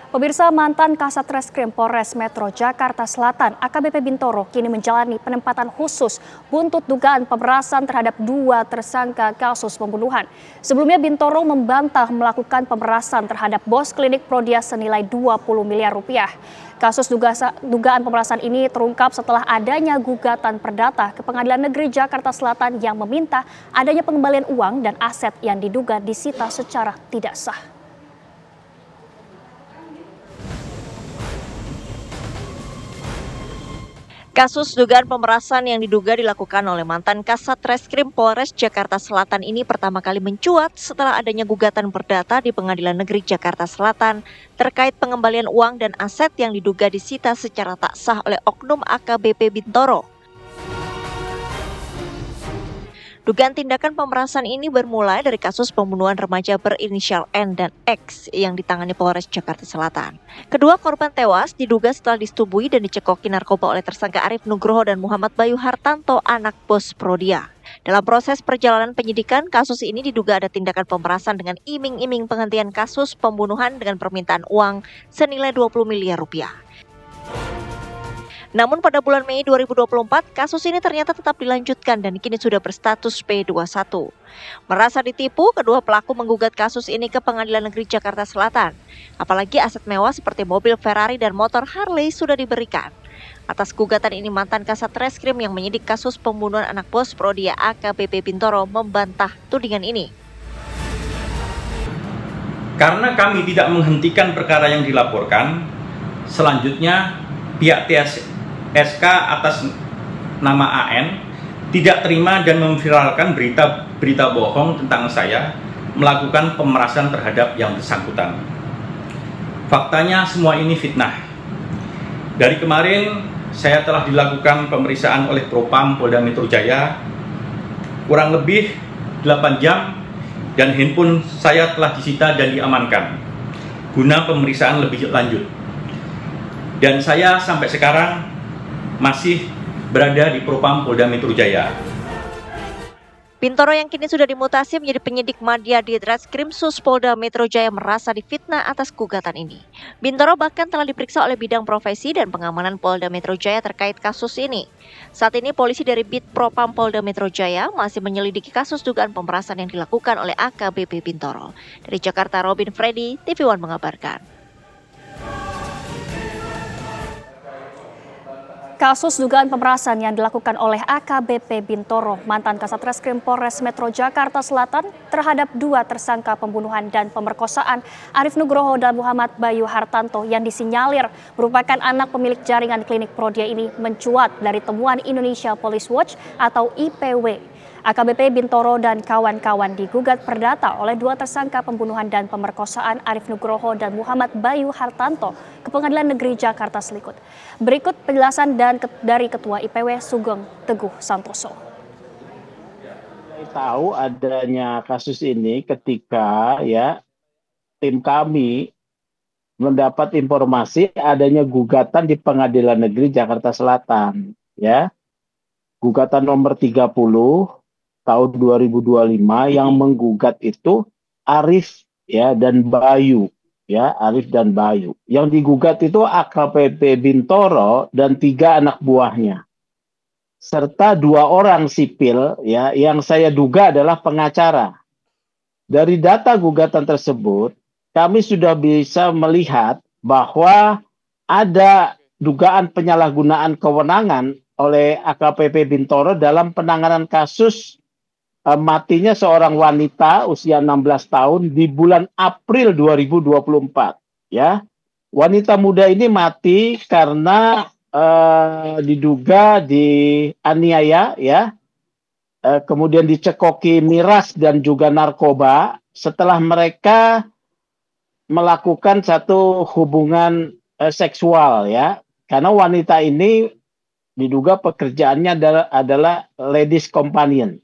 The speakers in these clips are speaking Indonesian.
Pemirsa, mantan Kasat Reskrim Polres Metro Jakarta Selatan AKBP Bintoro kini menjalani penempatan khusus buntut dugaan pemerasan terhadap dua tersangka kasus pembunuhan. Sebelumnya Bintoro membantah melakukan pemerasan terhadap bos klinik Prodia senilai 20 miliar rupiah. Kasus dugaan pemerasan ini terungkap setelah adanya gugatan perdata ke Pengadilan Negeri Jakarta Selatan yang meminta adanya pengembalian uang dan aset yang diduga disita secara tidak sah. Kasus dugaan pemerasan yang diduga dilakukan oleh mantan Kasat Reskrim Polres Jakarta Selatan ini pertama kali mencuat setelah adanya gugatan perdata di Pengadilan Negeri Jakarta Selatan terkait pengembalian uang dan aset yang diduga disita secara tak sah oleh oknum AKBP Bintoro. Dugaan tindakan pemerasan ini bermulai dari kasus pembunuhan remaja berinisial N dan X yang ditangani Polres Jakarta Selatan. Kedua korban tewas diduga setelah disetubui dan dicekoki narkoba oleh tersangka Arif Nugroho dan Muhammad Bayu Hartanto, anak bos Prodia. Dalam proses perjalanan penyidikan, kasus ini diduga ada tindakan pemerasan dengan iming-iming penghentian kasus pembunuhan dengan permintaan uang senilai 20 miliar rupiah. Namun pada bulan Mei 2024, kasus ini ternyata tetap dilanjutkan dan kini sudah berstatus P21. Merasa ditipu, kedua pelaku menggugat kasus ini ke Pengadilan Negeri Jakarta Selatan. Apalagi aset mewah seperti mobil Ferrari dan motor Harley sudah diberikan. Atas gugatan ini, mantan Kasat Reskrim yang menyidik kasus pembunuhan anak bos Prodia AKBP Bintoro membantah tudingan ini. Karena kami tidak menghentikan perkara yang dilaporkan, selanjutnya pihak SK atas nama AN tidak terima dan memviralkan berita bohong tentang saya melakukan pemerasan terhadap yang bersangkutan. Faktanya semua ini fitnah. Dari kemarin saya telah dilakukan pemeriksaan oleh Propam Polda Metro Jaya kurang lebih 8 jam dan handphone saya telah disita dan diamankan guna pemeriksaan lebih lanjut. Dan saya sampai sekarang masih berada di Propam Polda Metro Jaya. Bintoro yang kini sudah dimutasi menjadi penyidik Madya di Reskrimsus Polda Metro Jaya merasa difitnah atas gugatan ini. Bintoro bahkan telah diperiksa oleh bidang profesi dan pengamanan Polda Metro Jaya terkait kasus ini. Saat ini polisi dari Bid Propam Polda Metro Jaya masih menyelidiki kasus dugaan pemerasan yang dilakukan oleh AKBP Bintoro. Dari Jakarta, Robin Freddy, TV One mengabarkan. Kasus dugaan pemerasan yang dilakukan oleh AKBP Bintoro, mantan Kasat Reskrim Polres Metro Jakarta Selatan terhadap dua tersangka pembunuhan dan pemerkosaan Arif Nugroho dan Muhammad Bayu Hartanto yang disinyalir merupakan anak pemilik jaringan klinik Prodia ini mencuat dari temuan Indonesia Police Watch atau IPW. AKBP Bintoro dan kawan-kawan digugat perdata oleh dua tersangka pembunuhan dan pemerkosaan Arif Nugroho dan Muhammad Bayu Hartanto ke Pengadilan Negeri Jakarta Selatan. Berikut penjelasan dari Ketua IPW Sugeng Teguh Santoso. Tahu adanya kasus ini ketika tim kami mendapat informasi adanya gugatan di Pengadilan Negeri Jakarta Selatan, gugatan nomor 30 tahun 2025 yang menggugat itu Arif dan Bayu, Arif dan Bayu. Yang digugat itu AKBP Bintoro dan 3 anak buahnya, serta 2 orang sipil yang saya duga adalah pengacara. Dari data gugatan tersebut, kami sudah bisa melihat bahwa ada dugaan penyalahgunaan kewenangan oleh AKBP Bintoro dalam penanganan kasus matinya seorang wanita usia 16 tahun di bulan April 2024. Wanita muda ini mati karena diduga dianiaya, kemudian dicekoki miras dan juga narkoba setelah mereka melakukan satu hubungan seksual, karena wanita ini diduga pekerjaannya adalah ladies companion,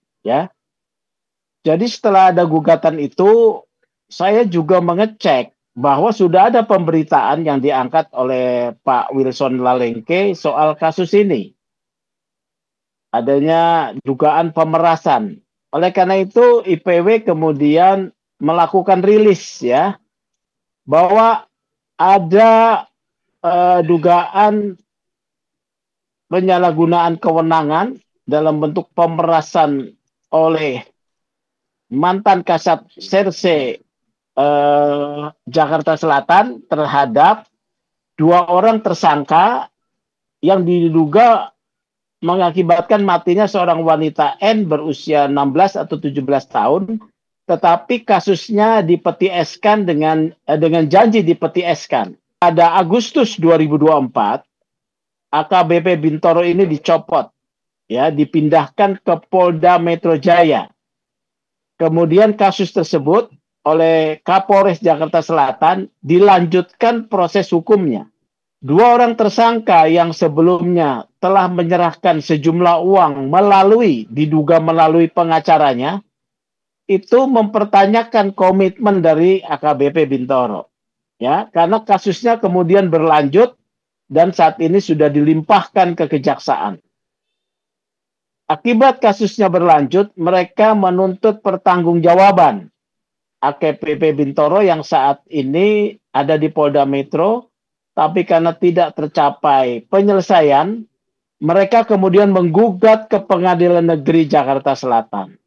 Jadi setelah ada gugatan itu, saya juga mengecek bahwa sudah ada pemberitaan yang diangkat oleh Pak Wilson Lalengke soal kasus ini. Adanya dugaan pemerasan. Oleh karena itu IPW kemudian melakukan rilis bahwa ada dugaan penyalahgunaan kewenangan dalam bentuk pemerasan oleh mantan Kasat Serse Jakarta Selatan terhadap 2 orang tersangka yang diduga mengakibatkan matinya seorang wanita N berusia 16 atau 17 tahun, tetapi kasusnya dipeti eskan dengan janji dipeti eskan. Pada Agustus 2024, AKBP Bintoro ini dicopot, ya, dipindahkan ke Polda Metro Jaya. Kemudian kasus tersebut oleh Kapolres Jakarta Selatan dilanjutkan proses hukumnya. 2 orang tersangka yang sebelumnya telah menyerahkan sejumlah uang diduga melalui pengacaranya, itu mempertanyakan komitmen dari AKBP Bintoro. Ya, karena kasusnya kemudian berlanjut dan saat ini sudah dilimpahkan ke kejaksaan. Akibat kasusnya berlanjut, mereka menuntut pertanggungjawaban AKBP Bintoro yang saat ini ada di Polda Metro, tapi karena tidak tercapai penyelesaian, mereka kemudian menggugat ke Pengadilan Negeri Jakarta Selatan.